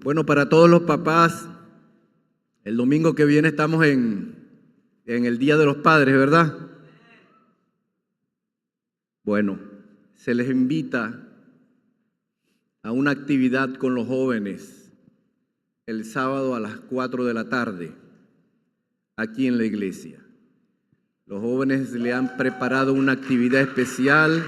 Bueno, para todos los papás, el domingo que viene estamos en el Día de los Padres, ¿verdad? Bueno, se les invita a una actividad con los jóvenes el sábado a las 4 de la tarde, aquí en la iglesia. Los jóvenes le han preparado una actividad especial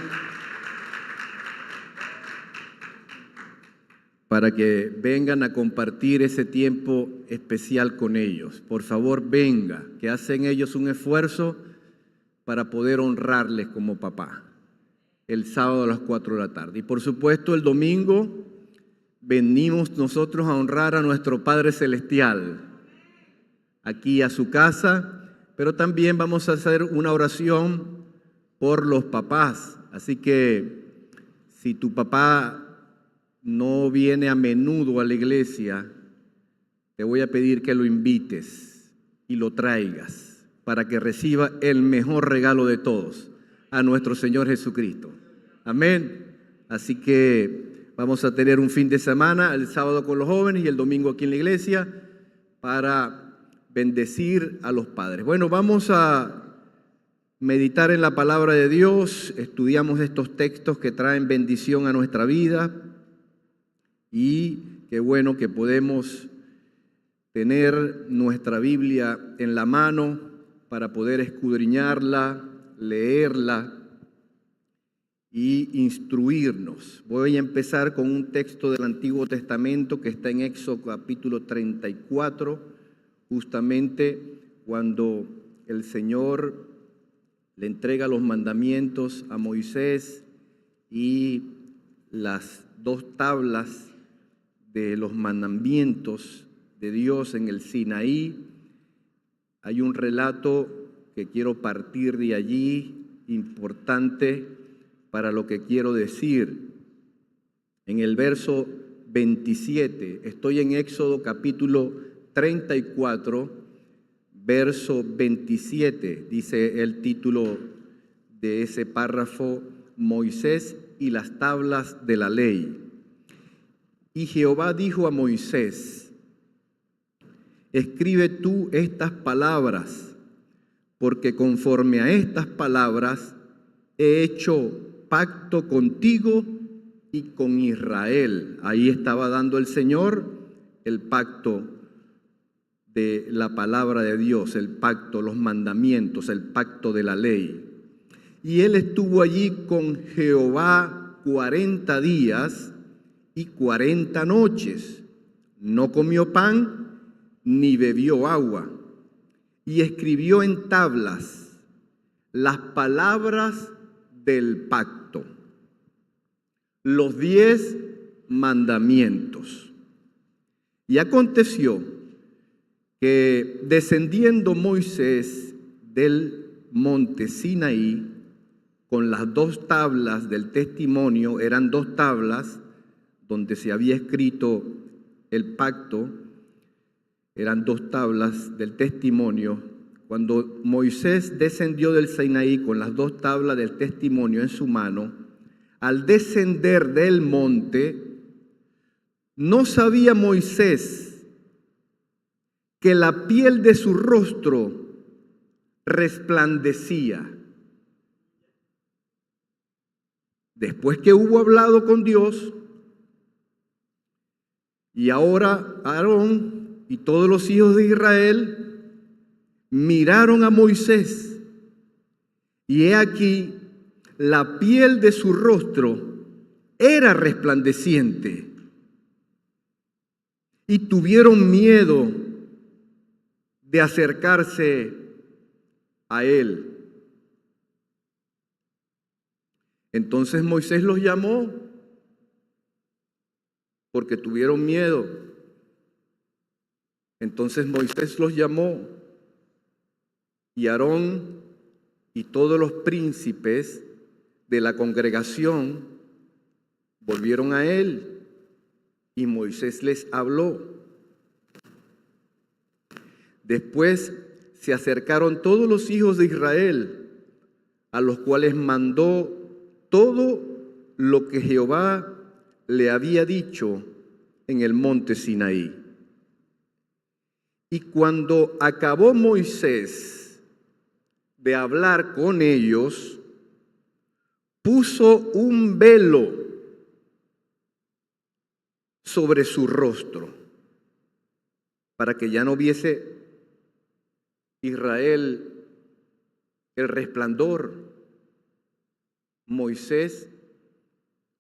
para que vengan a compartir ese tiempo especial con ellos. Por favor, venga, que hacen ellos un esfuerzo para poder honrarles como papá, el sábado a las 4 de la tarde. Y por supuesto, el domingo venimos nosotros a honrar a nuestro Padre Celestial, aquí a su casa, pero también vamos a hacer una oración por los papás. Así que si tu papá no viene a menudo a la iglesia, te voy a pedir que lo invites y lo traigas para que reciba el mejor regalo de todos, a nuestro Señor Jesucristo. Amén. Así que vamos a tener un fin de semana, el sábado con los jóvenes y el domingo aquí en la iglesia, para bendecir a los padres. Bueno, vamos a meditar en la palabra de Dios. Estudiamos estos textos que traen bendición a nuestra vida. Y qué bueno que podemos tener nuestra Biblia en la mano para poder escudriñarla, leerla y instruirnos. Voy a empezar con un texto del Antiguo Testamento que está en Éxodo capítulo 34, justamente cuando el Señor le entrega los mandamientos a Moisés y las 2 tablas de los mandamientos de Dios en el Sinaí. Hay un relato que quiero partir de allí, importante para lo que quiero decir. En el verso 27, estoy en Éxodo capítulo 34, verso 27, dice el título de ese párrafo: Moisés y las tablas de la ley. Y Jehová dijo a Moisés: escribe tú estas palabras, porque conforme a estas palabras he hecho pacto contigo y con Israel. Ahí estaba dando el Señor el pacto de la palabra de Dios, el pacto, los mandamientos, el pacto de la ley. Y él estuvo allí con Jehová 40 días y 40 noches, no comió pan ni bebió agua, y escribió en tablas las palabras del pacto, los 10 mandamientos. Y aconteció que descendiendo Moisés del monte Sinaí con las 2 tablas del testimonio, eran 2 tablas donde se había escrito el pacto, eran 2 tablas del testimonio. Cuando Moisés descendió del Sinaí con las 2 tablas del testimonio en su mano, al descender del monte, no sabía Moisés que la piel de su rostro resplandecía. Después que hubo hablado con Dios, y ahora Aarón y todos los hijos de Israel miraron a Moisés, y he aquí la piel de su rostro era resplandeciente, y tuvieron miedo de acercarse a él. Entonces Moisés los llamó porque tuvieron miedo. Entonces Moisés los llamó, y Aarón y todos los príncipes de la congregación volvieron a él, y Moisés les habló. Después se acercaron todos los hijos de Israel, a los cuales mandó todo lo que Jehová le había dicho en el monte Sinaí. Y cuando acabó Moisés de hablar con ellos, puso un velo sobre su rostro para que ya no viese Israel el resplandor. Moisés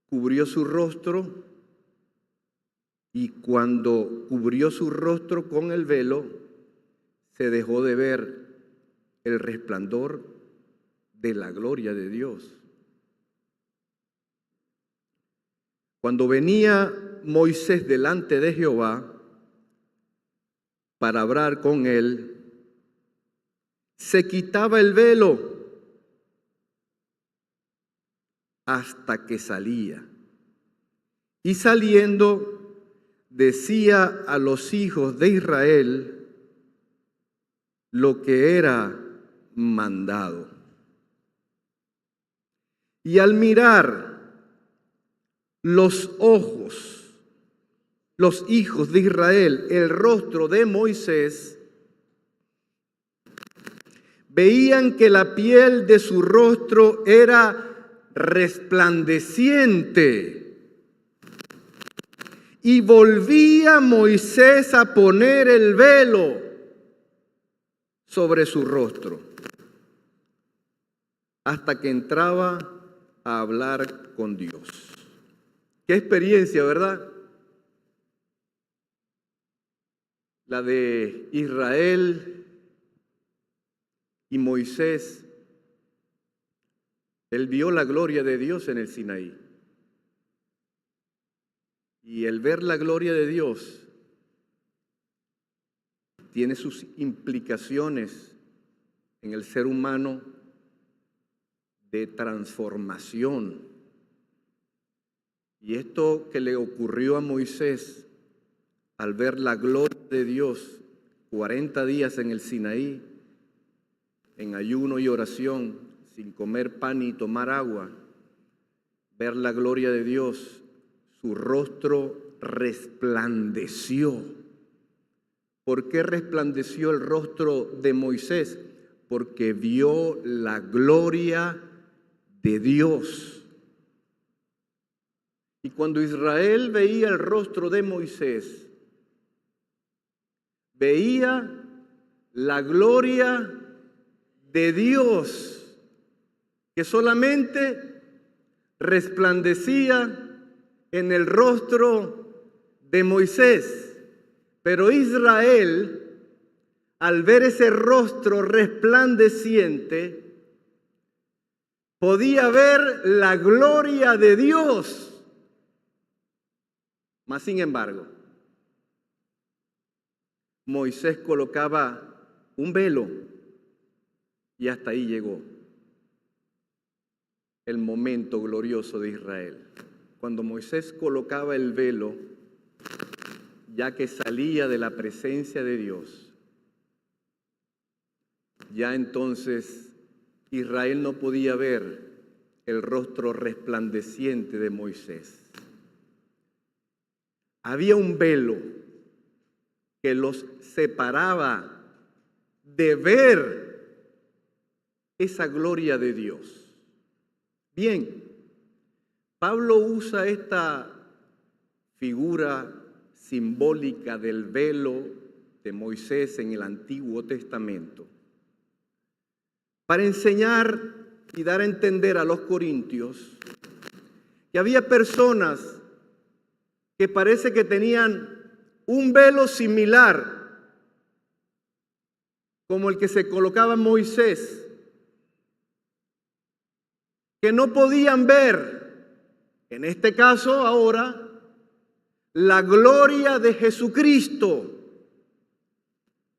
cubrió su rostro y cuando cubrió su rostro con el velo, se dejó de ver el resplandor de la gloria de Dios. Cuando venía Moisés delante de Jehová para hablar con él, se quitaba el velo hasta que salía. Y saliendo, decía a los hijos de Israel lo que era mandado. Y al mirar los ojos, los hijos de Israel, el rostro de Moisés, veían que la piel de su rostro era resplandeciente. Y volvía Moisés a poner el velo sobre su rostro, hasta que entraba a hablar con Dios. Qué experiencia, ¿verdad? La de Israel y Moisés. Él vio la gloria de Dios en el Sinaí. Y el ver la gloria de Dios tiene sus implicaciones en el ser humano de transformación. Y esto que le ocurrió a Moisés al ver la gloria de Dios 40 días en el Sinaí, en ayuno y oración, sin comer pan ni tomar agua, ver la gloria de Dios, su rostro resplandeció. ¿Por qué resplandeció el rostro de Moisés? Porque vio la gloria de Dios. Y cuando Israel veía el rostro de Moisés, veía la gloria de Dios, que solamente resplandecía en el rostro de Moisés. Pero Israel, al ver ese rostro resplandeciente, podía ver la gloria de Dios. Mas, sin embargo, Moisés colocaba un velo y hasta ahí llegó el momento glorioso de Israel. Cuando Moisés colocaba el velo, ya que salía de la presencia de Dios, ya entonces Israel no podía ver el rostro resplandeciente de Moisés. Había un velo que los separaba de ver esa gloria de Dios. Bien, Pablo usa esta figura simbólica del velo de Moisés en el Antiguo Testamento para enseñar y dar a entender a los corintios que había personas que parece que tenían un velo similar como el que se colocaba Moisés, que no podían ver, en este caso ahora, la gloria de Jesucristo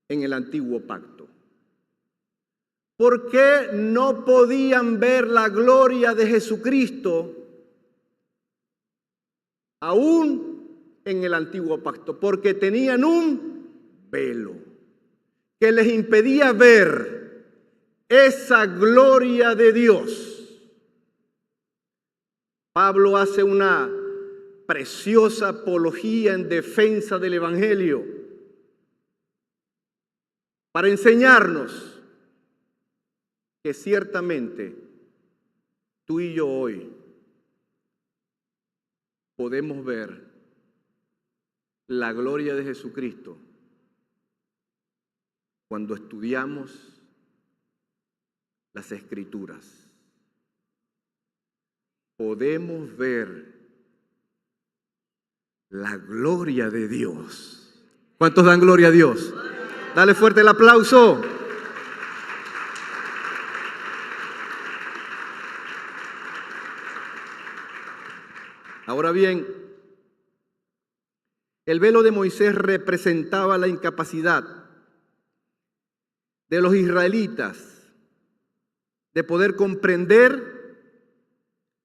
en el antiguo pacto. ¿Por qué no podían ver la gloria de Jesucristo aún en el antiguo pacto? Porque tenían un velo que les impedía ver esa gloria de Dios. Pablo hace una preciosa apología en defensa del Evangelio, para enseñarnos que ciertamente tú y yo hoy podemos ver la gloria de Jesucristo cuando estudiamos las Escrituras. Podemos ver la gloria de Dios. ¿Cuántos dan gloria a Dios? Dale fuerte el aplauso. Ahora bien, el velo de Moisés representaba la incapacidad de los israelitas de poder comprender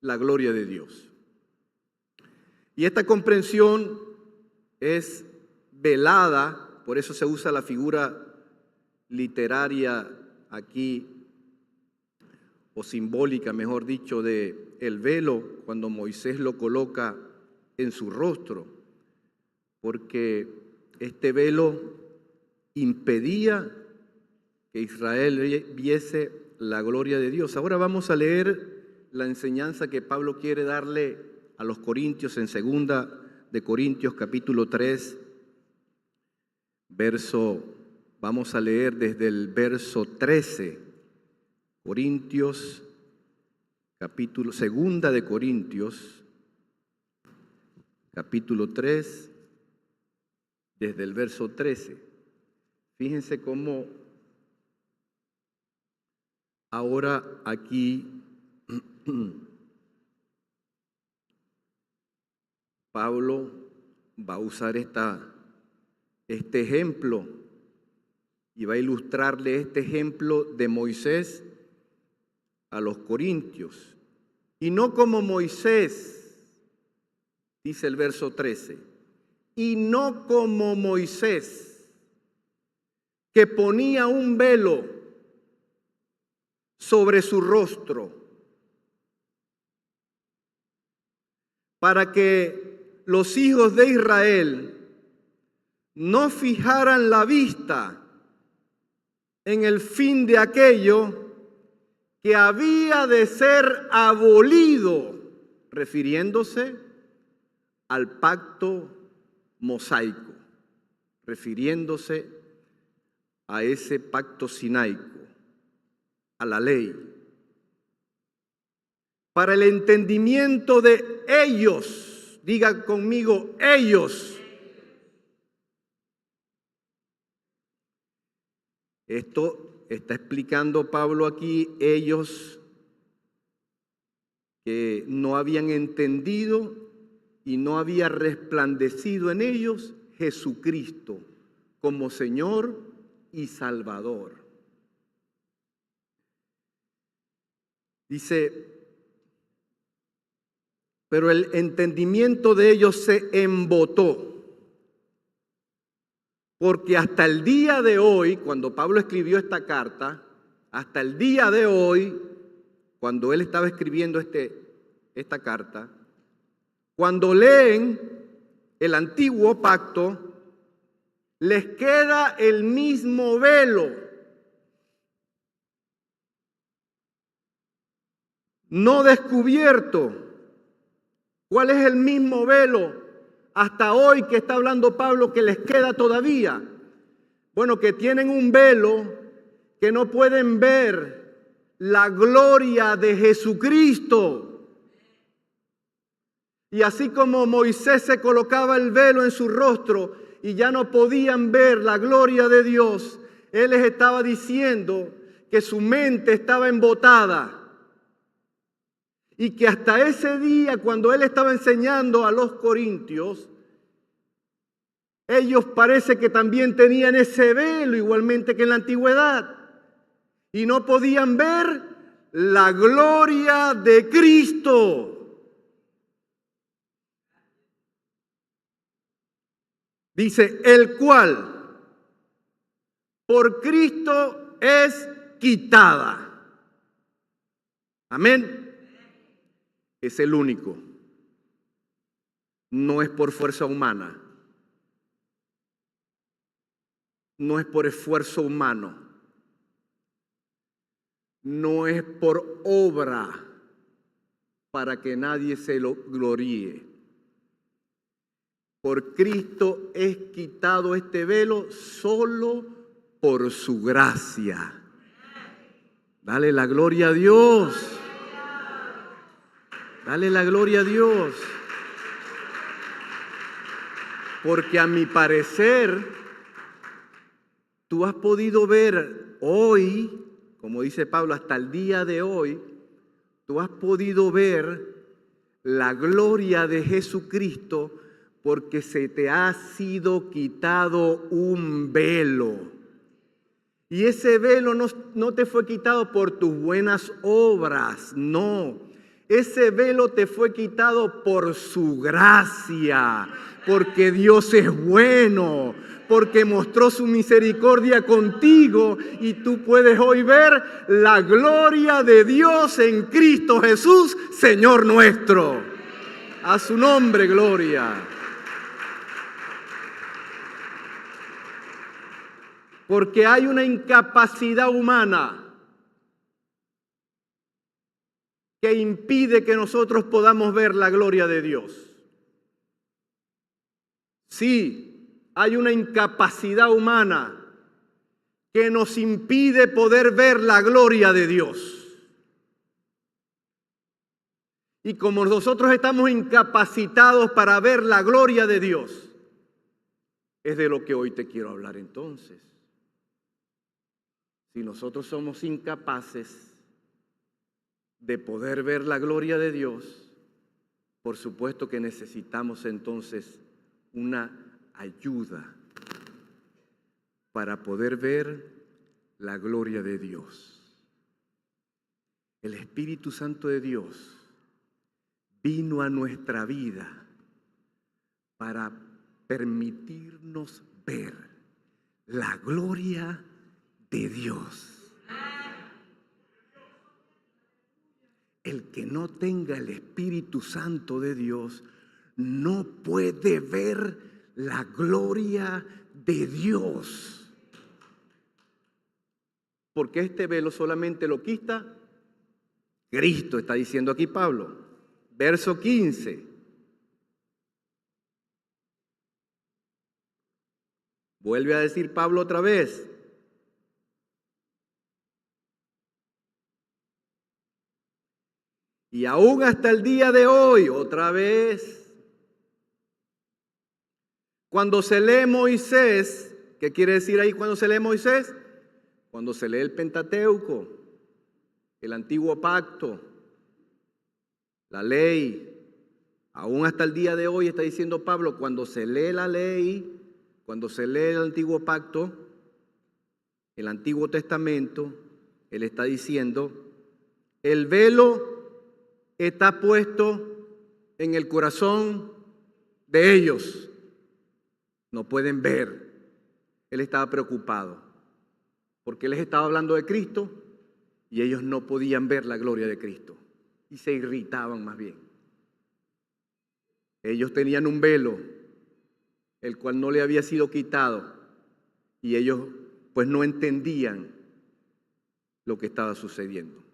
la gloria de Dios. Y esta comprensión es velada, por eso se usa la figura literaria aquí, o simbólica, mejor dicho, de el velo cuando Moisés lo coloca en su rostro, porque este velo impedía que Israel viese la gloria de Dios. Ahora vamos a leer la enseñanza que Pablo quiere darle a los corintios en 2 de Corintios capítulo 3, vamos a leer desde el verso 13. Corintios, capítulo 2 de Corintios, capítulo 3, desde el verso 13. Fíjense cómo ahora aquí Pablo va a usar este ejemplo y va a ilustrarle este ejemplo de Moisés a los corintios. Y no como Moisés, dice el verso 13, y no como Moisés, que ponía un velo sobre su rostro para que los hijos de Israel no fijaran la vista en el fin de aquello que había de ser abolido, refiriéndose al pacto mosaico, refiriéndose a ese pacto sinaico, a la ley, para el entendimiento de ellos. Diga conmigo, ellos. Esto está explicando Pablo aquí, ellos que no habían entendido y no había resplandecido en ellos Jesucristo como Señor y Salvador. Dice, pero el entendimiento de ellos se embotó. Porque hasta el día de hoy, cuando Pablo escribió esta carta, hasta el día de hoy, cuando él estaba escribiendo esta carta, cuando leen el antiguo pacto, les queda el mismo velo. No descubierto. ¿Cuál es el mismo velo hasta hoy que está hablando Pablo que les queda todavía? Bueno, que tienen un velo que no pueden ver la gloria de Jesucristo. Y así como Moisés se colocaba el velo en su rostro y ya no podían ver la gloria de Dios, él les estaba diciendo que su mente estaba embotada. Y que hasta ese día, cuando él estaba enseñando a los corintios, ellos parece que también tenían ese velo, igualmente que en la antigüedad, y no podían ver la gloria de Cristo. Dice, el cual por Cristo es quitada. Amén. Es el único. no es por fuerza humana, no es por esfuerzo humano, no es por obra para que nadie se lo gloríe. Por Cristo es quitado este velo solo por su gracia. Dale la gloria a Dios. Dale la gloria a Dios. Porque a mi parecer, tú has podido ver hoy, como dice Pablo, hasta el día de hoy, tú has podido ver la gloria de Jesucristo porque se te ha sido quitado un velo. Y ese velo no te fue quitado por tus buenas obras, no. Ese velo te fue quitado por su gracia, porque Dios es bueno, porque mostró su misericordia contigo y tú puedes hoy ver la gloria de Dios en Cristo Jesús, Señor nuestro. A su nombre, gloria. Porque hay una incapacidad humana que impide que nosotros podamos ver la gloria de Dios. Sí, hay una incapacidad humana que nos impide poder ver la gloria de Dios. Y como nosotros estamos incapacitados para ver la gloria de Dios, es de lo que hoy te quiero hablar entonces. Si nosotros somos incapaces de poder ver la gloria de Dios, por supuesto que necesitamos entonces una ayuda para poder ver la gloria de Dios. El Espíritu Santo de Dios vino a nuestra vida para permitirnos ver la gloria de Dios. El que no tenga el Espíritu Santo de Dios no puede ver la gloria de Dios. Porque este velo solamente lo quita Cristo, está diciendo aquí Pablo. Verso 15. Vuelve a decir Pablo otra vez. Y aún hasta el día de hoy, otra vez, cuando se lee Moisés, ¿qué quiere decir ahí cuando se lee Moisés? Cuando se lee el Pentateuco, el antiguo pacto, la ley, aún hasta el día de hoy está diciendo Pablo, cuando se lee la ley, cuando se lee el antiguo pacto, el Antiguo Testamento, él está diciendo, el velo está puesto en el corazón de ellos. No pueden ver. Él estaba preocupado porque él les estaba hablando de Cristo y ellos no podían ver la gloria de Cristo y se irritaban más bien. Ellos tenían un velo, el cual no le había sido quitado y ellos pues no entendían lo que estaba sucediendo.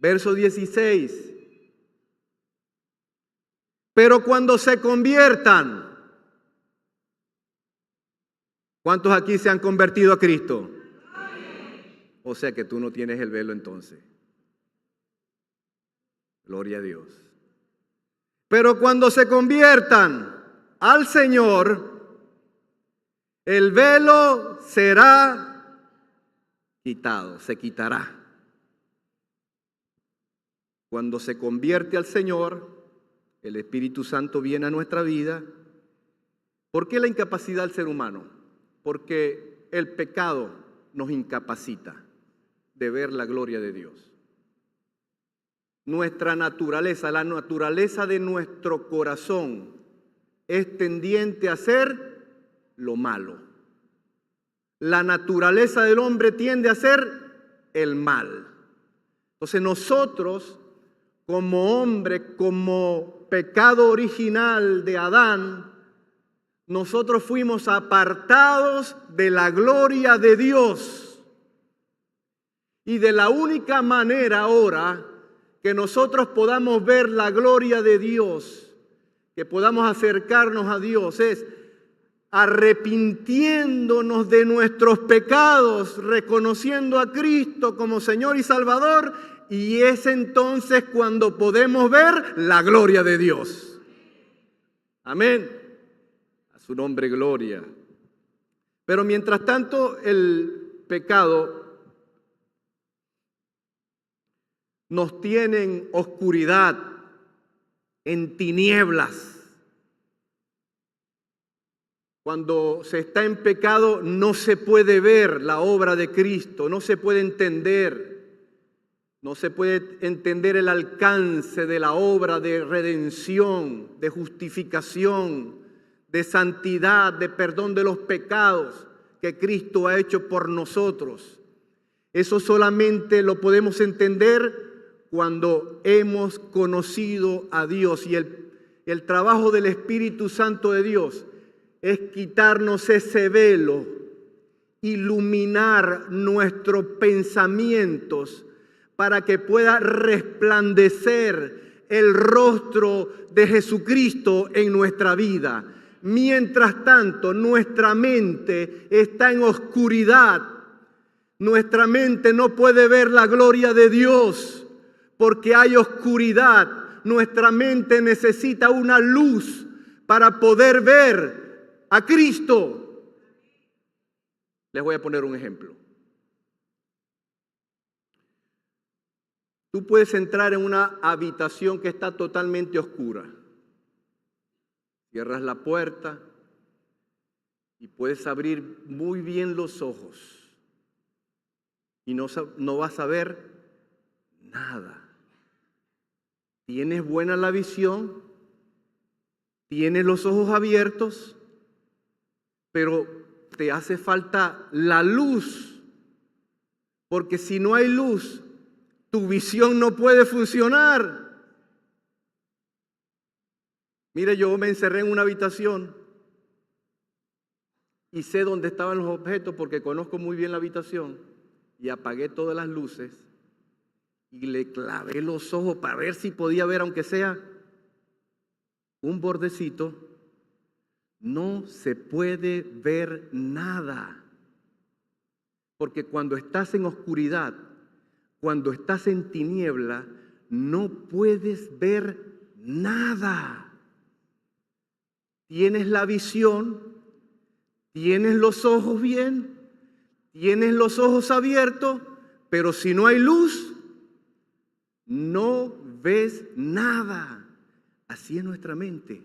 Verso 16. Pero cuando se conviertan, ¿cuántos aquí se han convertido a Cristo? O sea que tú no tienes el velo entonces. Gloria a Dios. Pero cuando se conviertan al Señor, el velo será quitado, se quitará. Cuando se convierte al Señor, el Espíritu Santo viene a nuestra vida. ¿Por qué la incapacidad del ser humano? Porque el pecado nos incapacita de ver la gloria de Dios. Nuestra naturaleza, la naturaleza de nuestro corazón es tendiente a hacer lo malo. La naturaleza del hombre tiende a hacer el mal. Entonces nosotros, como hombre, como pecado original de Adán, nosotros fuimos apartados de la gloria de Dios. Y de la única manera ahora que nosotros podamos ver la gloria de Dios, que podamos acercarnos a Dios, es arrepintiéndonos de nuestros pecados, reconociendo a Cristo como Señor y Salvador, y es entonces cuando podemos ver la gloria de Dios. Amén. A su nombre, gloria. Pero mientras tanto, el pecado nos tiene en oscuridad, en tinieblas. Cuando se está en pecado no se puede ver la obra de Cristo, no se puede entender el alcance de la obra de redención, de justificación, de santidad, de perdón de los pecados que Cristo ha hecho por nosotros. Eso solamente lo podemos entender cuando hemos conocido a Dios, y el trabajo del Espíritu Santo de Dios es quitarnos ese velo, iluminar nuestros pensamientos para que pueda resplandecer el rostro de Jesucristo en nuestra vida. Mientras tanto, nuestra mente está en oscuridad. Nuestra mente no puede ver la gloria de Dios porque hay oscuridad. Nuestra mente necesita una luz para poder ver a Cristo. Les voy a poner un ejemplo. Tú puedes entrar en una habitación que está totalmente oscura. Cierras la puerta y puedes abrir muy bien los ojos. Y no vas a ver nada. Tienes buena la visión, tienes los ojos abiertos, pero te hace falta la luz, porque si no hay luz, tu visión no puede funcionar. Mire, yo me encerré en una habitación y sé dónde estaban los objetos porque conozco muy bien la habitación, y apagué todas las luces y le clavé los ojos para ver si podía ver, aunque sea un bordecito. No se puede ver nada, porque cuando estás en oscuridad, cuando estás en tiniebla, no puedes ver nada. Tienes la visión, tienes los ojos bien, tienes los ojos abiertos, pero si no hay luz, no ves nada. Así es nuestra mente.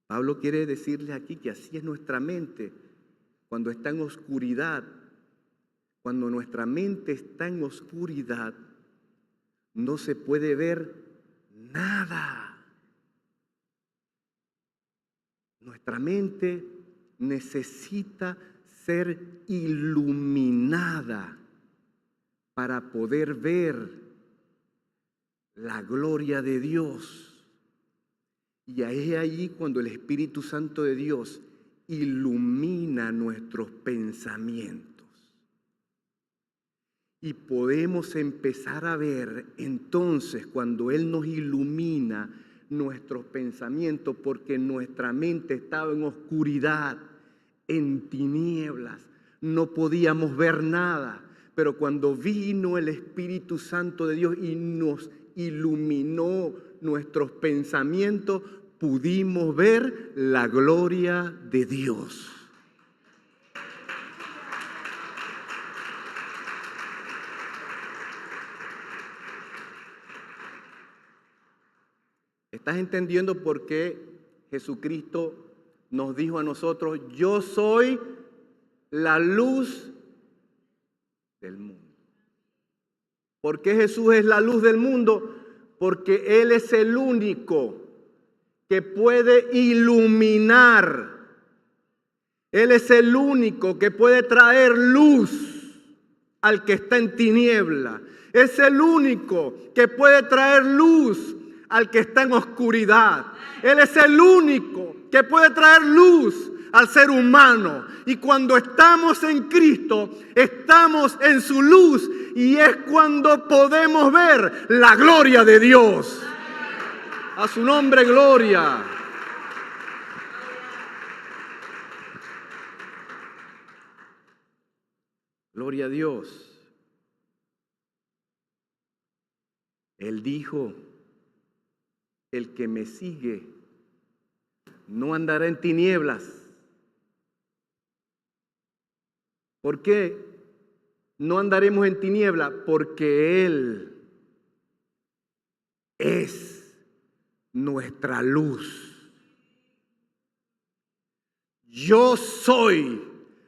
Pablo quiere decirles aquí que así es nuestra mente cuando está en oscuridad. Cuando nuestra mente está en oscuridad, no se puede ver nada. Nuestra mente necesita ser iluminada para poder ver la gloria de Dios. Y es allí cuando el Espíritu Santo de Dios ilumina nuestros pensamientos. Y podemos empezar a ver entonces cuando Él nos ilumina nuestros pensamientos, porque nuestra mente estaba en oscuridad, en tinieblas, no podíamos ver nada. Pero cuando vino el Espíritu Santo de Dios y nos iluminó nuestros pensamientos, pudimos ver la gloria de Dios. ¿Estás entendiendo por qué Jesucristo nos dijo a nosotros: yo soy la luz del mundo? ¿Por qué Jesús es la luz del mundo? Porque Él es el único que puede iluminar. Él es el único que puede traer luz al que está en tiniebla. Es el único que puede traer luz al que está en oscuridad. Él es el único que puede traer luz al ser humano. Y cuando estamos en Cristo, estamos en su luz. Y es cuando podemos ver la gloria de Dios. A su nombre, gloria. Gloria a Dios. Él dijo, el que me sigue no andará en tinieblas. ¿Por qué no andaremos en tinieblas? Porque Él es nuestra luz. Yo soy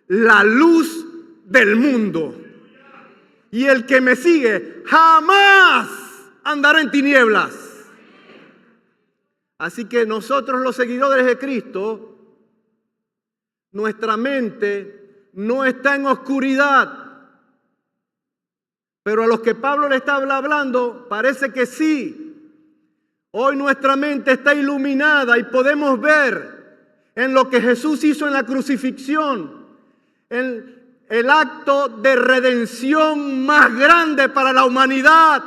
la luz del mundo. Y el que me sigue jamás andará en tinieblas. Así que nosotros los seguidores de Cristo, nuestra mente no está en oscuridad. Pero a los que Pablo le está hablando, parece que sí. Hoy nuestra mente está iluminada y podemos ver en lo que Jesús hizo en la crucifixión, en el acto de redención más grande para la humanidad.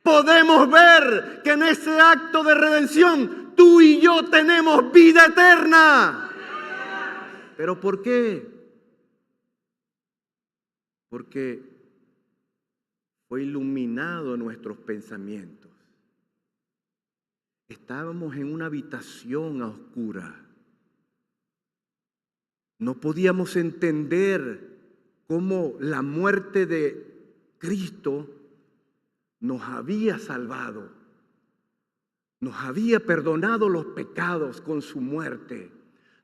Podemos ver que en ese acto de redención tú y yo tenemos vida eterna. ¿Pero por qué? Porque fue iluminado nuestros pensamientos. Estábamos en una habitación a oscuras. No podíamos entender cómo la muerte de Cristo nos había salvado, nos había perdonado los pecados con su muerte.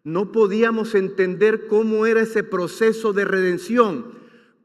No podíamos entender cómo era ese proceso de redención,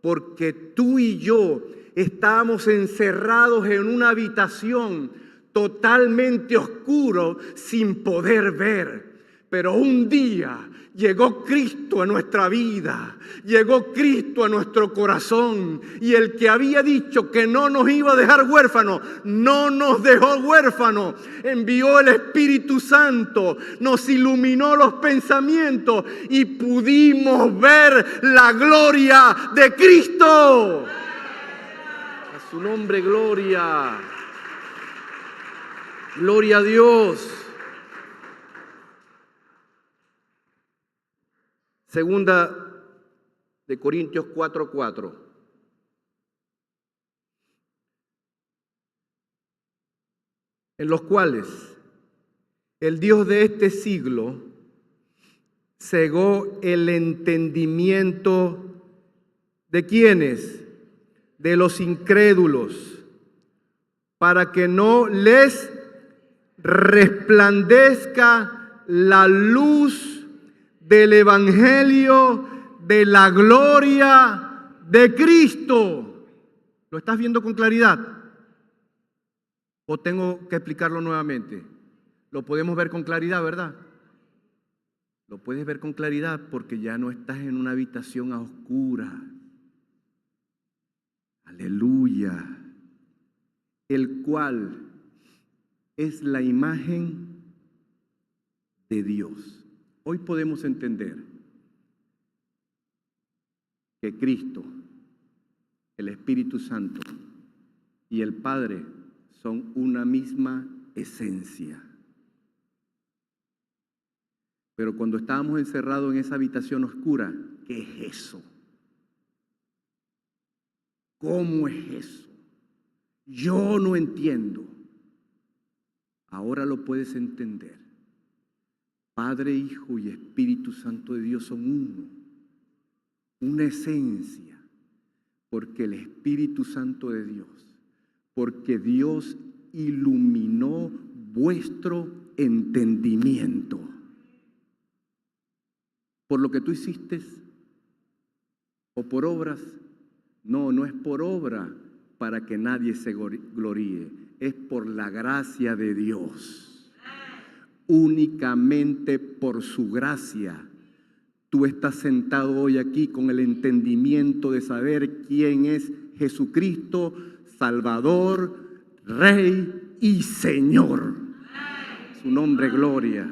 porque tú y yo estábamos encerrados en una habitación totalmente oscuro sin poder ver. Pero un día llegó Cristo a nuestra vida, llegó Cristo a nuestro corazón, y el que había dicho que no nos iba a dejar huérfanos, no nos dejó huérfanos. Envió el Espíritu Santo, nos iluminó los pensamientos y pudimos ver la gloria de Cristo. A su nombre, gloria. Gloria a Dios. Segunda de Corintios 4:4. En los cuales el Dios de este siglo cegó el entendimiento de ¿quiénes? De los incrédulos, para que no les resplandezca la luz del Evangelio de la gloria de Cristo. ¿Lo estás viendo con claridad? ¿O tengo que explicarlo nuevamente? Lo podemos ver con claridad, ¿verdad? Lo puedes ver con claridad porque ya no estás en una habitación a oscuras. Aleluya. El cual es la imagen de Dios. Hoy podemos entender que Cristo, el Espíritu Santo y el Padre son una misma esencia. Pero cuando estábamos encerrados en esa habitación oscura, ¿qué es eso? ¿Cómo es eso? Yo no entiendo. Ahora lo puedes entender. Padre, Hijo y Espíritu Santo de Dios son uno, una esencia, porque el Espíritu Santo de Dios, porque Dios iluminó vuestro entendimiento. ¿Por lo que tú hiciste o por obras? No, no es por obra para que nadie se gloríe, es por la gracia de Dios. Únicamente por su gracia, tú estás sentado hoy aquí con el entendimiento de saber quién es Jesucristo, Salvador, Rey y Señor. Su nombre, gloria.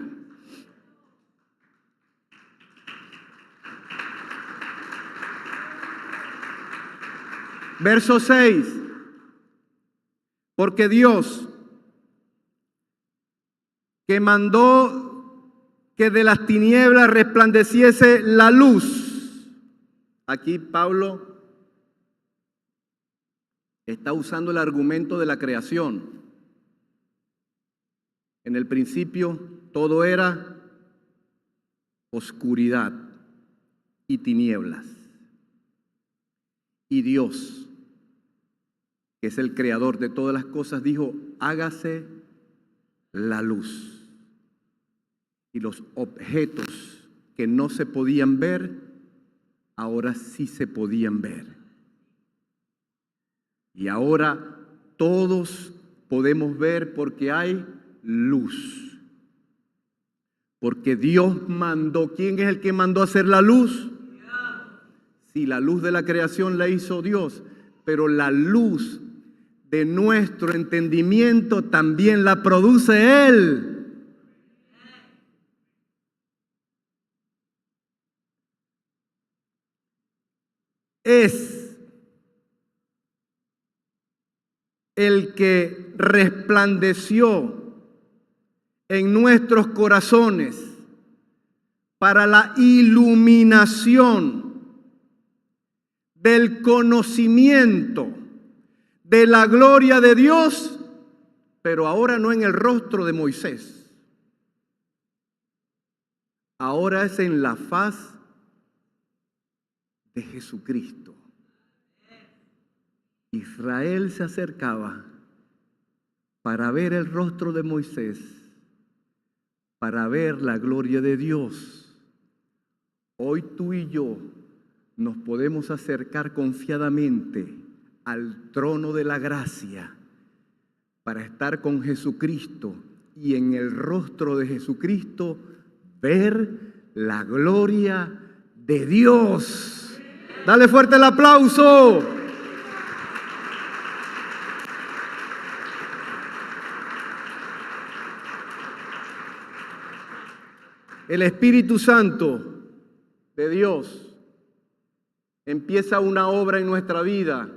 Verso 6. Porque Dios, que mandó que de las tinieblas resplandeciese la luz. Aquí Pablo está usando el argumento de la creación. En el principio todo era oscuridad y tinieblas. Y Dios, que es el creador de todas las cosas, dijo: hágase la luz. Y los objetos que no se podían ver, ahora sí se podían ver. Y ahora todos podemos ver porque hay luz. Porque Dios mandó. ¿Quién es el que mandó hacer la luz? Sí, la luz de la creación la hizo Dios, pero la luz de nuestro entendimiento también la produce Él. Es el que resplandeció en nuestros corazones para la iluminación del conocimiento de la gloria de Dios, pero ahora no en el rostro de Moisés. Ahora es en la faz de Jesucristo. Israel se acercaba para ver el rostro de Moisés, para ver la gloria de Dios. Hoy tú y yo nos podemos acercar confiadamente al trono de la gracia para estar con Jesucristo y en el rostro de Jesucristo ver la gloria de Dios. Dale fuerte el aplauso. El Espíritu Santo de Dios empieza una obra en nuestra vida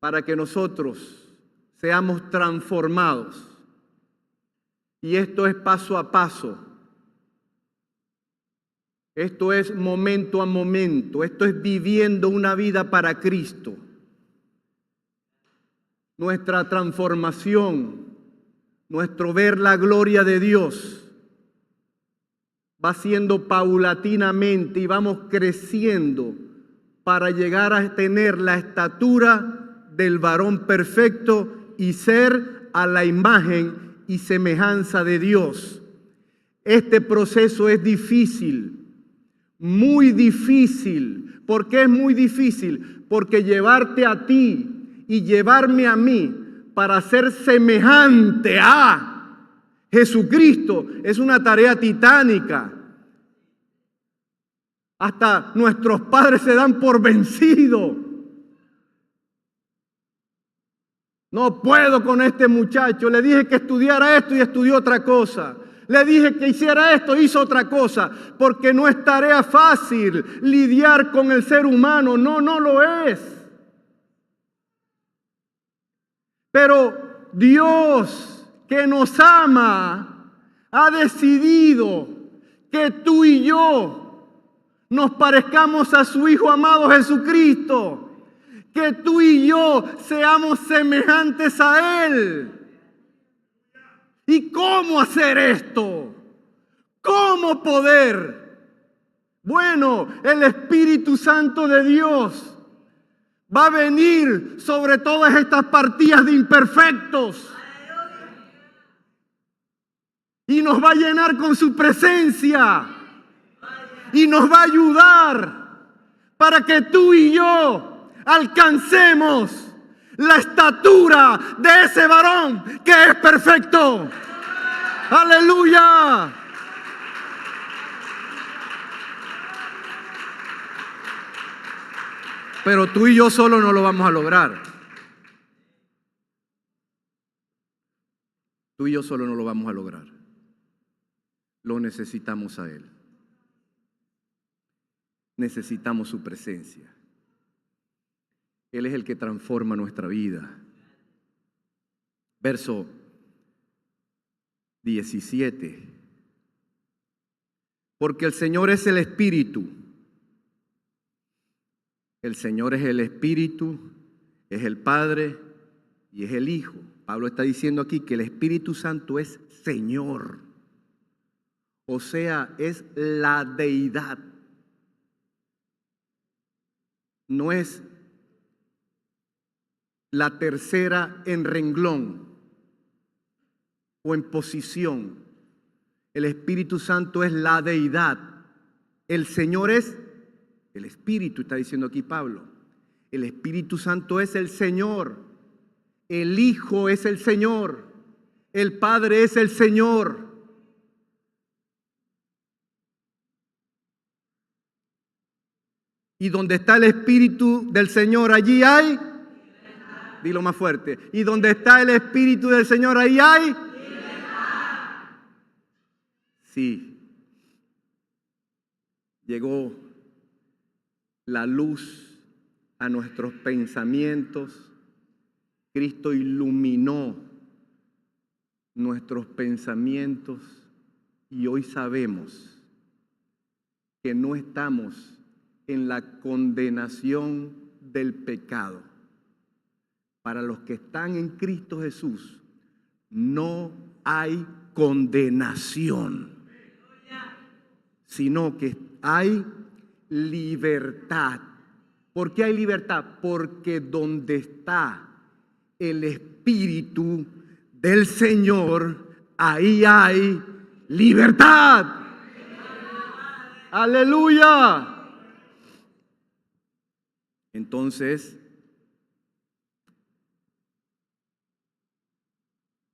para que nosotros seamos transformados. Y esto es paso a paso. Esto es momento a momento. Esto es viviendo una vida para Cristo. Nuestra transformación, nuestro ver la gloria de Dios va siendo paulatinamente y vamos creciendo para llegar a tener la estatura del varón perfecto y ser a la imagen y semejanza de Dios. Este proceso es difícil. Muy difícil. ¿Por qué es muy difícil? Porque llevarte a ti y llevarme a mí para ser semejante a Jesucristo es una tarea titánica. Hasta nuestros padres se dan por vencidos. No puedo con este muchacho. Le dije que estudiara esto y estudió otra cosa. Le dije que hiciera esto, hizo otra cosa, porque no es tarea fácil lidiar con el ser humano. No, no lo es. Pero Dios, que nos ama, ha decidido que tú y yo nos parezcamos a su Hijo amado Jesucristo, que tú y yo seamos semejantes a Él. ¿Y cómo hacer esto? ¿Cómo poder? Bueno, el Espíritu Santo de Dios va a venir sobre todas estas partidas de imperfectos y nos va a llenar con su presencia y nos va a ayudar para que tú y yo alcancemos la estatura de ese varón que es perfecto. ¡Aleluya! Pero tú y yo solo no lo vamos a lograr. Tú y yo solo no lo vamos a lograr. Lo necesitamos a Él. Necesitamos su presencia. Él es el que transforma nuestra vida. Verso 17. Porque el Señor es el Espíritu. El Señor es el Espíritu, es el Padre y es el Hijo. Pablo está diciendo aquí que el Espíritu Santo es Señor. O sea, es la deidad. No es la tercera en renglón o en posición. El Espíritu Santo es la deidad. El Señor es el Espíritu, está diciendo aquí Pablo. El Espíritu Santo es el Señor. El Hijo es el Señor. El Padre es el Señor. Y donde está el Espíritu del Señor, allí hay. Dilo más fuerte. Y donde está el Espíritu del Señor, ahí hay. Sí. Llegó la luz a nuestros pensamientos. Cristo iluminó nuestros pensamientos y hoy sabemos que no estamos en la condenación del pecado. Para los que están en Cristo Jesús, no hay condenación, sino que hay libertad. ¿Por qué hay libertad? Porque donde está el Espíritu del Señor, ahí hay libertad. ¡Aleluya! Entonces,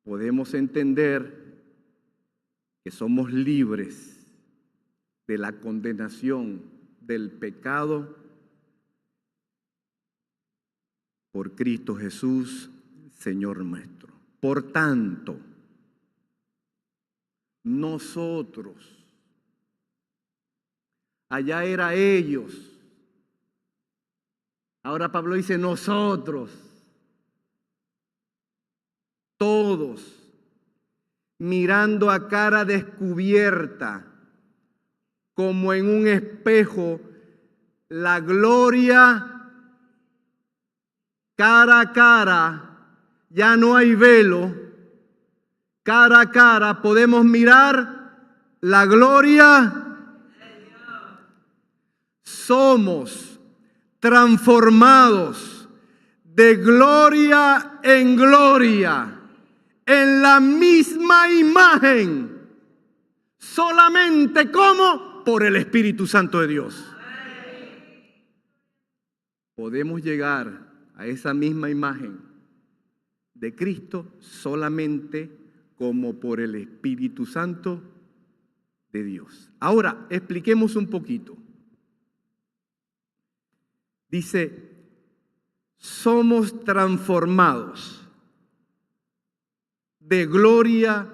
podemos entender que somos libres de la condenación del pecado por Cristo Jesús, Señor nuestro. Por tanto, nosotros, allá era ellos, ahora Pablo dice nosotros, todos, mirando a cara descubierta, como en un espejo, la gloria cara a cara. Ya no hay velo, cara a cara podemos mirar la gloria. Somos transformados de gloria en gloria, en la misma imagen, solamente como por el Espíritu Santo de Dios. Podemos llegar a esa misma imagen de Cristo solamente como por el Espíritu Santo de Dios. Ahora, expliquemos un poquito. Dice, somos transformados de gloria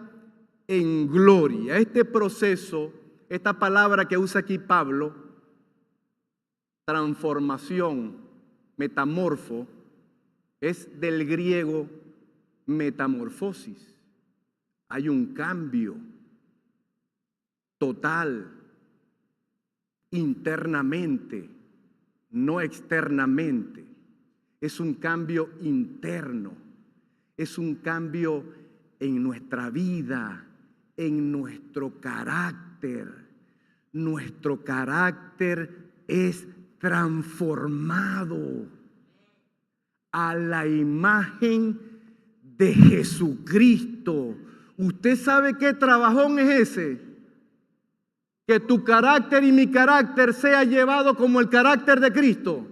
en gloria. Este proceso, esta palabra que usa aquí Pablo, transformación, metamorfo, es del griego metamorfosis. Hay un cambio total, internamente, no externamente. Es un cambio interno, es un cambio en nuestra vida, en nuestro carácter. Nuestro carácter es transformado a la imagen de Jesucristo. ¿Usted sabe qué trabajón es ese? Que tu carácter y mi carácter sea llevado como el carácter de Cristo.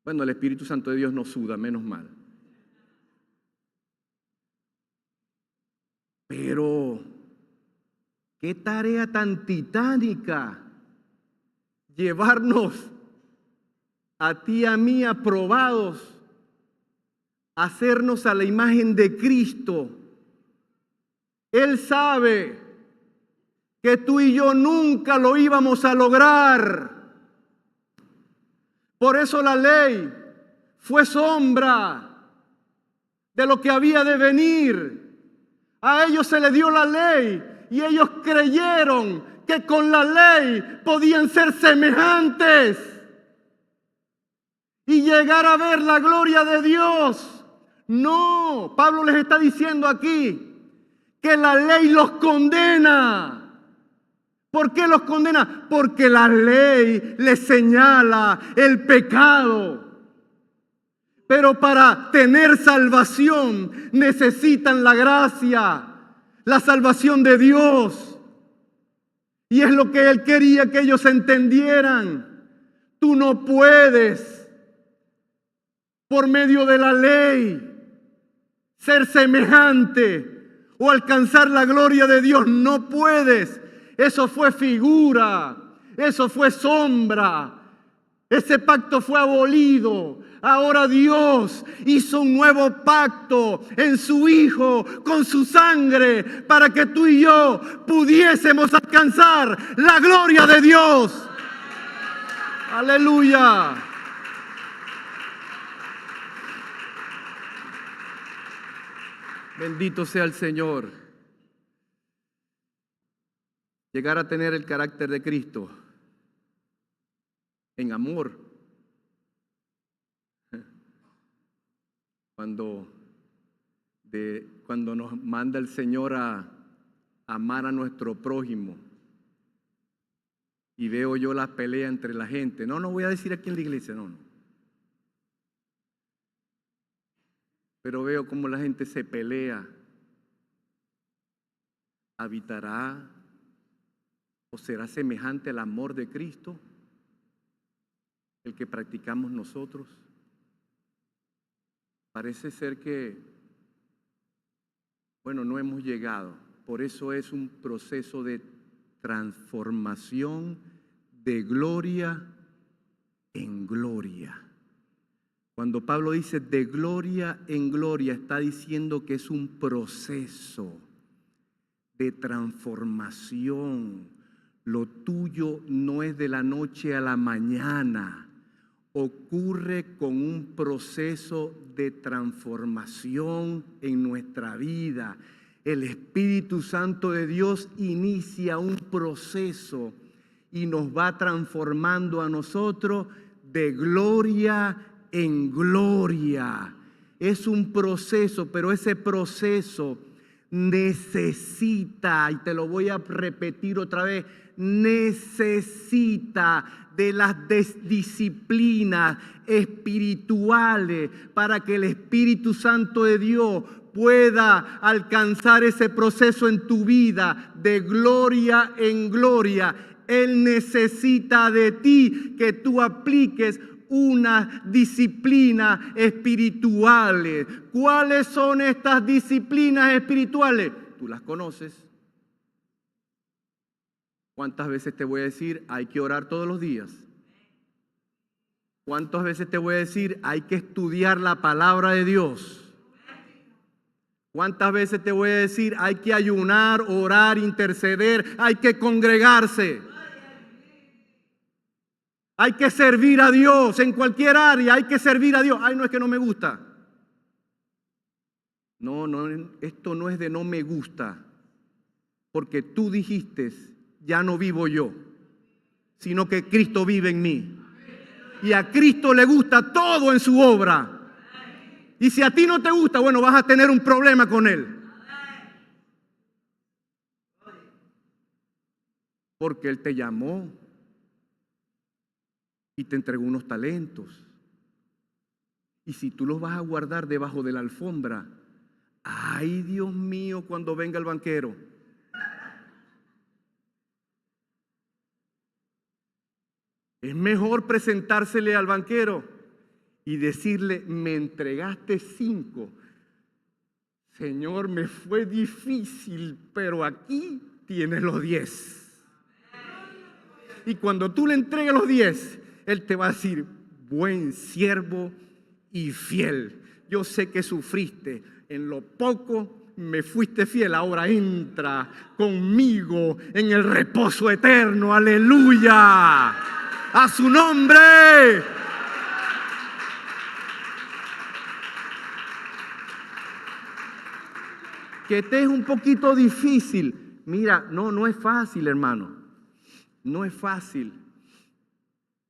Bueno, el Espíritu Santo de Dios no suda, menos mal. Pero, qué tarea tan titánica llevarnos a ti y a mí aprobados hacernos a la imagen de Cristo. Él sabe que tú y yo nunca lo íbamos a lograr. Por eso la ley fue sombra de lo que había de venir. A ellos se les dio la ley y ellos creyeron que con la ley podían ser semejantes y llegar a ver la gloria de Dios. No, Pablo les está diciendo aquí que la ley los condena. ¿Por qué los condena? Porque la ley les señala el pecado. Pero para tener salvación necesitan la gracia, la salvación de Dios. Y es lo que Él quería que ellos entendieran. Tú no puedes, por medio de la ley, ser semejante o alcanzar la gloria de Dios. No puedes. Eso fue figura, eso fue sombra. Ese pacto fue abolido. Ahora Dios hizo un nuevo pacto en su Hijo con su sangre para que tú y yo pudiésemos alcanzar la gloria de Dios. Aleluya. Bendito sea el Señor. Llegar a tener el carácter de Cristo en amor. Cuando nos manda el Señor a amar a nuestro prójimo y veo yo la pelea entre la gente. No voy a decir aquí en la iglesia, no. Pero veo cómo la gente se pelea. ¿Habitará o será semejante al amor de Cristo el que practicamos nosotros? Parece ser que, no hemos llegado. Por eso es un proceso de transformación de gloria en gloria. Cuando Pablo dice de gloria en gloria, está diciendo que es un proceso de transformación. Lo tuyo no es de la noche a la mañana. Ocurre con un proceso de transformación en nuestra vida. El Espíritu Santo de Dios inicia un proceso y nos va transformando a nosotros de gloria en gloria. Es un proceso, pero ese proceso necesita, y te lo voy a repetir otra vez, necesita de las disciplinas espirituales para que el Espíritu Santo de Dios pueda alcanzar ese proceso en tu vida de gloria en gloria. Él necesita de ti que tú apliques unas disciplinas espirituales. ¿Cuáles son estas disciplinas espirituales? Tú las conoces. ¿Cuántas veces te voy a decir hay que orar todos los días? ¿Cuántas veces te voy a decir hay que estudiar la palabra de Dios? ¿Cuántas veces te voy a decir hay que ayunar, orar, interceder, hay que congregarse? Hay que servir a Dios en cualquier área, hay que servir a Dios. Ay, no, es que no me gusta. No, esto no es de no me gusta, porque tú dijiste, ya no vivo yo, sino que Cristo vive en mí. Y a Cristo le gusta todo en su obra. Y si a ti no te gusta, vas a tener un problema con Él. Porque Él te llamó y te entregó unos talentos. Y si tú los vas a guardar debajo de la alfombra, ay, Dios mío, cuando venga el banquero. Es mejor presentársele al banquero y decirle, me entregaste 5. Señor, me fue difícil, pero aquí tienes los 10. Y cuando tú le entregues los 10, Él te va a decir, buen siervo y fiel. yo sé que sufriste. En lo poco me fuiste fiel, ahora entra conmigo en el reposo eterno. ¡Aleluya! ¡A su nombre! Que te es un poquito difícil. Mira, no es fácil, hermano. No es fácil.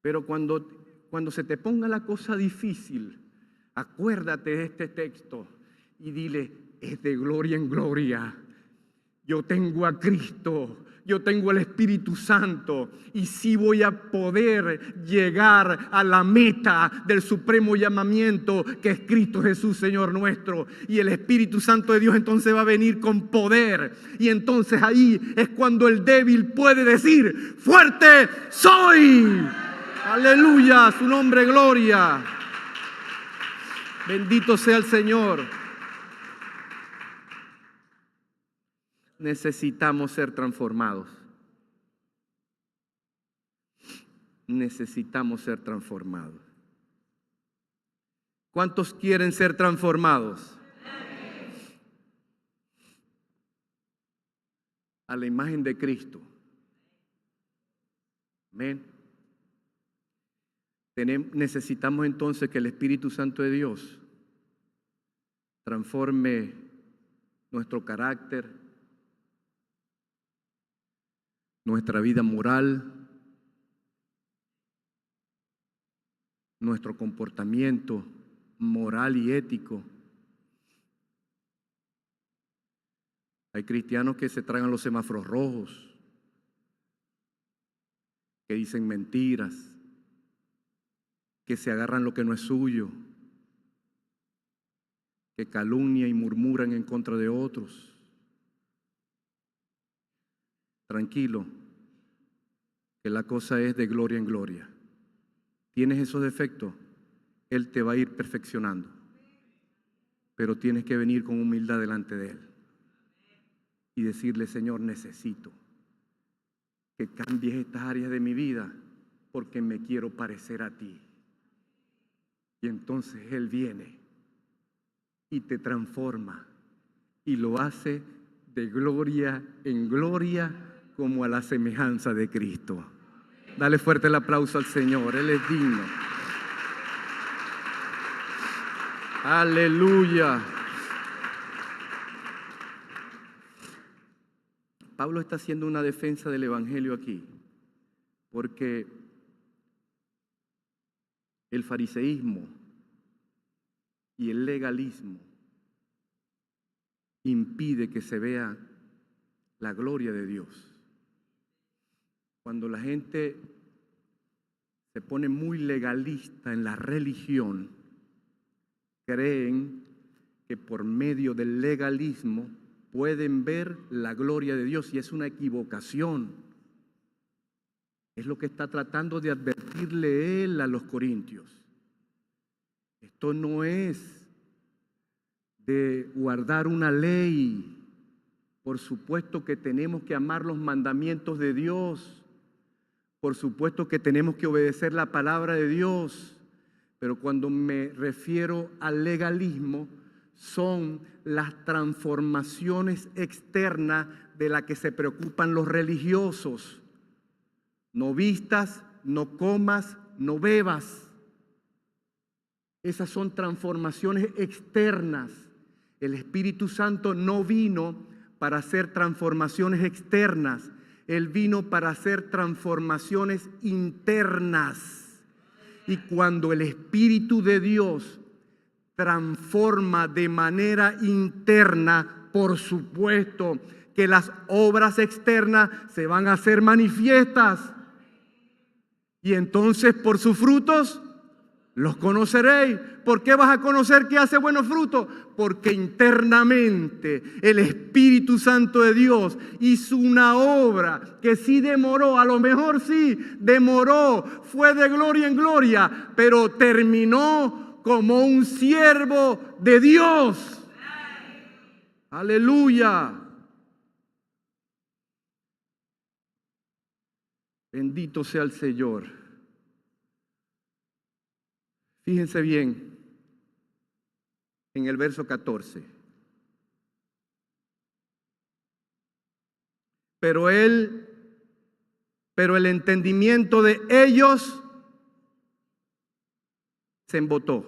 Pero cuando se te ponga la cosa difícil, acuérdate de este texto y dile, es de gloria en gloria. Yo tengo a Cristo, yo tengo el Espíritu Santo y sí voy a poder llegar a la meta del supremo llamamiento que es Cristo Jesús, Señor nuestro. Y el Espíritu Santo de Dios entonces va a venir con poder. Y entonces ahí es cuando el débil puede decir, fuerte soy. Aleluya, su nombre, gloria. Bendito sea el Señor. Necesitamos ser transformados. Necesitamos ser transformados. ¿Cuántos quieren ser transformados? A la imagen de Cristo. Amén. Necesitamos entonces que el Espíritu Santo de Dios transforme nuestro carácter, nuestra vida moral, nuestro comportamiento moral y ético. Hay cristianos que se tragan los semáforos rojos, que dicen mentiras, que se agarran lo que no es suyo, que calumnian y murmuran en contra de otros. Tranquilo, que la cosa es de gloria en gloria. ¿Tienes esos defectos? Él te va a ir perfeccionando, pero tienes que venir con humildad delante de Él y decirle, Señor, necesito que cambies estas áreas de mi vida porque me quiero parecer a ti. Y entonces Él viene y te transforma y lo hace de gloria en gloria como a la semejanza de Cristo. Dale fuerte el aplauso al Señor, Él es digno. Aleluya. Pablo está haciendo una defensa del Evangelio aquí, porque el fariseísmo y el legalismo impide que se vea la gloria de Dios. Cuando la gente se pone muy legalista en la religión, creen que por medio del legalismo pueden ver la gloria de Dios, y es una equivocación. Es lo que está tratando de advertirle él a los corintios. Esto no es de guardar una ley. Por supuesto que tenemos que amar los mandamientos de Dios. Por supuesto que tenemos que obedecer la palabra de Dios. Pero cuando me refiero al legalismo, son las transformaciones externas de las que se preocupan los religiosos. No vistas, no comas, no bebas. Esas son transformaciones externas. El Espíritu Santo no vino para hacer transformaciones externas. Él vino para hacer transformaciones internas. Y cuando el Espíritu de Dios transforma de manera interna, por supuesto que las obras externas se van a hacer manifiestas. Y entonces por sus frutos los conoceréis. ¿Por qué vas a conocer que hace buenos frutos? Porque internamente el Espíritu Santo de Dios hizo una obra que sí demoró, a lo mejor sí demoró, fue de gloria en gloria, pero terminó como un siervo de Dios. Aleluya. Bendito sea el Señor. Fíjense bien, en el verso 14. Pero el entendimiento de ellos se embotó.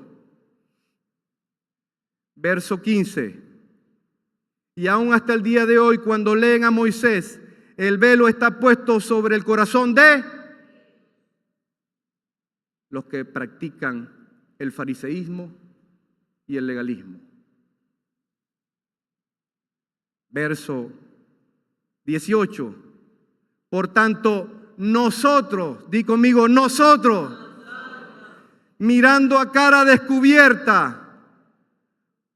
Verso 15. Y aún hasta el día de hoy, cuando leen a Moisés, el velo está puesto sobre el corazón de los que practican el fariseísmo y el legalismo. Verso 18. Por tanto, nosotros, di conmigo, nosotros, mirando a cara descubierta,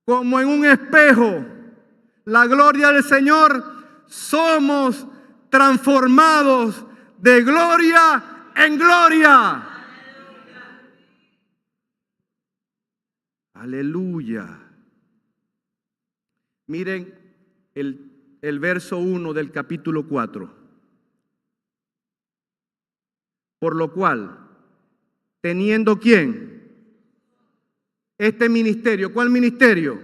como en un espejo, la gloria del Señor, somos transformados de gloria en gloria. Aleluya. Miren el verso 1 del capítulo 4. Por lo cual, teniendo ¿quién? Este ministerio. ¿Cuál ministerio?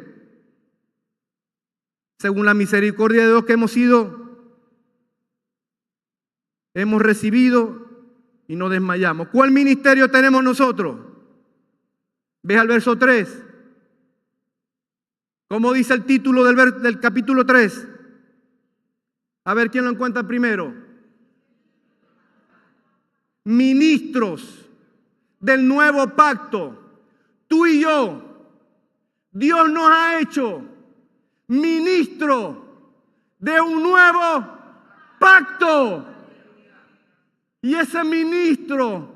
Según la misericordia de Dios que hemos recibido y no desmayamos. ¿Cuál ministerio tenemos nosotros? Ve al verso 3. ¿Cómo dice el título del capítulo 3? A ver, ¿quién lo encuentra primero? Ministros del nuevo pacto. Tú y yo, Dios nos ha hecho ministro de un nuevo pacto. Y ese ministro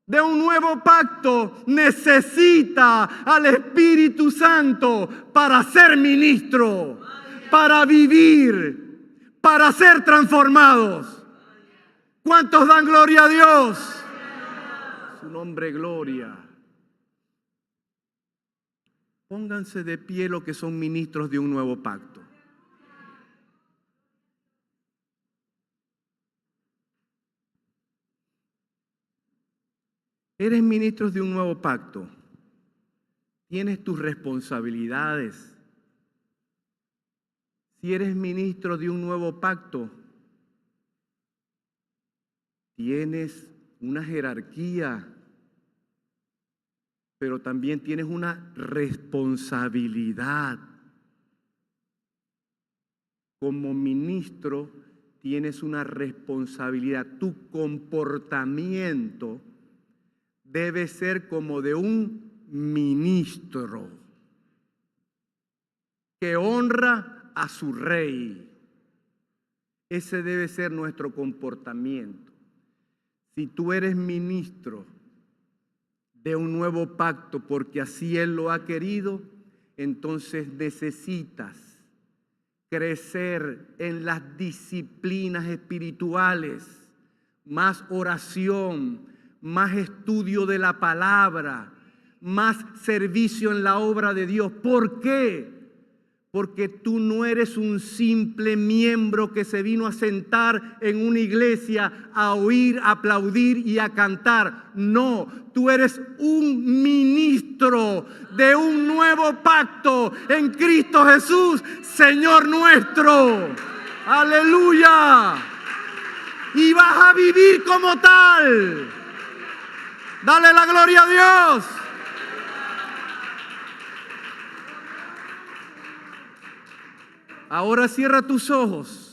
de un nuevo pacto necesita al Espíritu Santo para ser ministro, para vivir, para ser transformados. ¿Cuántos dan gloria a Dios? Su nombre, gloria. Pónganse de pie los que son ministros de un nuevo pacto. Eres ministro de un nuevo pacto. Tienes tus responsabilidades. Si eres ministro de un nuevo pacto, tienes una jerarquía, pero también tienes una responsabilidad. Como ministro tienes una responsabilidad. Tu comportamiento debe ser como de un ministro que honra a su rey. Ese debe ser nuestro comportamiento. Si tú eres ministro de un nuevo pacto porque así Él lo ha querido, entonces necesitas crecer en las disciplinas espirituales, más oración, más estudio de la palabra, más servicio en la obra de Dios. ¿Por qué? Porque tú no eres un simple miembro que se vino a sentar en una iglesia a oír, a aplaudir y a cantar. No, tú eres un ministro de un nuevo pacto en Cristo Jesús, Señor nuestro. Aleluya. Y vas a vivir como tal. Dale la gloria a Dios. Ahora cierra tus ojos.